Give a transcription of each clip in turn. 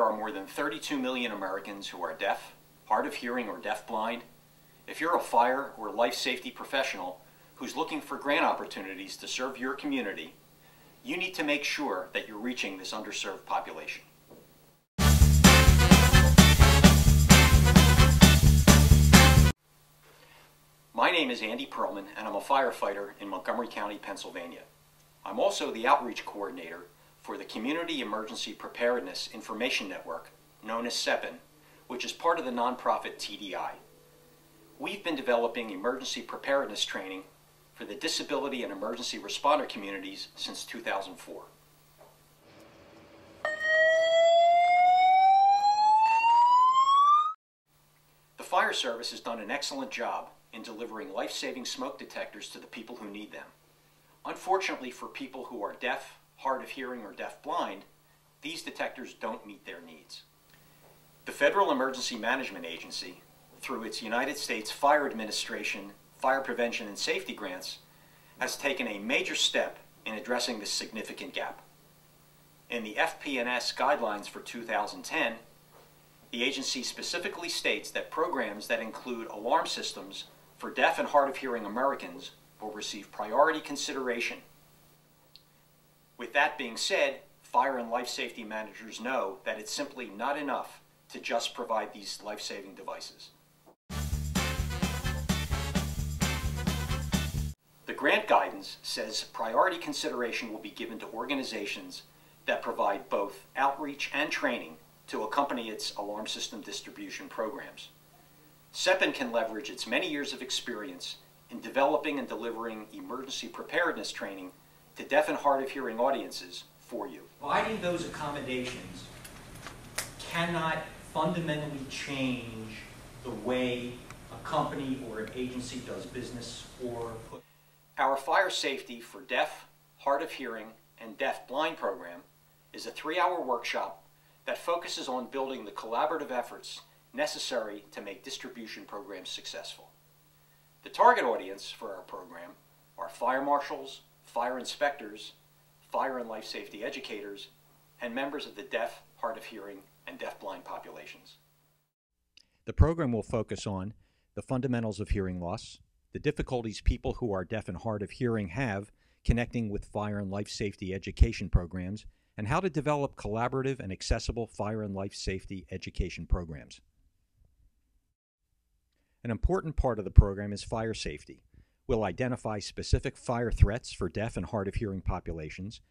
are more than 32 million Americans who are deaf, hard of hearing, or deafblind. If you're a fire or life safety professional who's looking for grant opportunities to serve your community, you need to make sure that you're reaching this underserved population. My name is Andy Perlman, and I'm a firefighter in Montgomery County, Pennsylvania. I'm also the outreach coordinator for the Community Emergency Preparedness Information Network, known as CEPIN, which is part of the nonprofit TDI. We've been developing emergency preparedness training for the disability and emergency responder communities since 2004. The fire service has done an excellent job in delivering life-saving smoke detectors to the people who need them. Unfortunately for people who are deaf, hard of hearing, or deaf-blind, these detectors don't meet their needs. The Federal Emergency Management Agency, through its United States Fire Administration Fire Prevention and Safety Grants, has taken a major step in addressing this significant gap. In the FP&S guidelines for 2010, the agency specifically states that programs that include alarm systems for deaf and hard of hearing Americans will receive priority consideration. With that being said, fire and life safety managers know that it's simply not enough to just provide these life-saving devices. The grant guidance says priority consideration will be given to organizations that provide both outreach and training to accompany its alarm system distribution programs. CEPIN can leverage its many years of experience in developing and delivering emergency preparedness training to deaf and hard of hearing audiences for you. Providing those accommodations cannot fundamentally change the way a company or an agency does business or put. Our Fire Safety for Deaf, Hard of Hearing, and Deaf-Blind program is a 3-hour workshop that focuses on building the collaborative efforts necessary to make distribution programs successful. The target audience for our program are fire marshals, fire inspectors, fire and life safety educators, and members of the deaf, hard of hearing, and deaf-blind populations. The program will focus on the fundamentals of hearing loss, the difficulties people who are deaf and hard of hearing have connecting with fire and life safety education programs, and how to develop collaborative and accessible fire and life safety education programs. An important part of the program is fire safety. We'll identify specific fire threats for deaf and hard of hearing populations,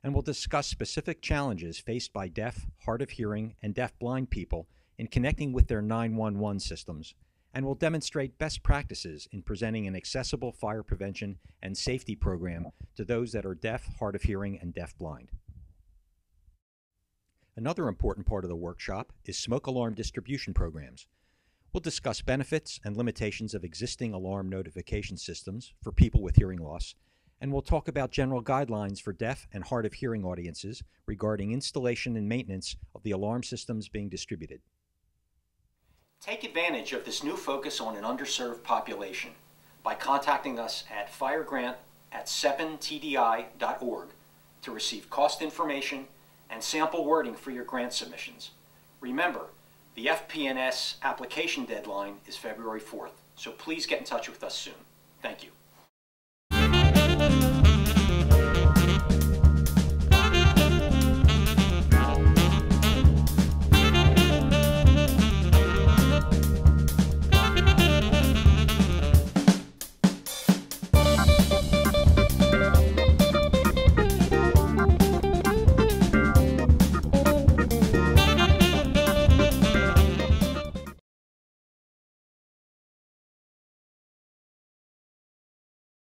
and we'll discuss specific challenges faced by deaf, hard of hearing, and deaf-blind people in connecting with their 911 systems, and we'll demonstrate best practices in presenting an accessible fire prevention and safety program to those that are deaf, hard of hearing, and deaf-blind. Another important part of the workshop is smoke alarm distribution programs. We'll discuss benefits and limitations of existing alarm notification systems for people with hearing loss, and we'll talk about general guidelines for deaf and hard of hearing audiences regarding installation and maintenance of the alarm systems being distributed. Take advantage of this new focus on an underserved population by contacting us at firegrant@cepintdi.org to receive cost information and sample wording for your grant submissions. Remember, the FP&S application deadline is February 4th, so please get in touch with us soon. Thank you.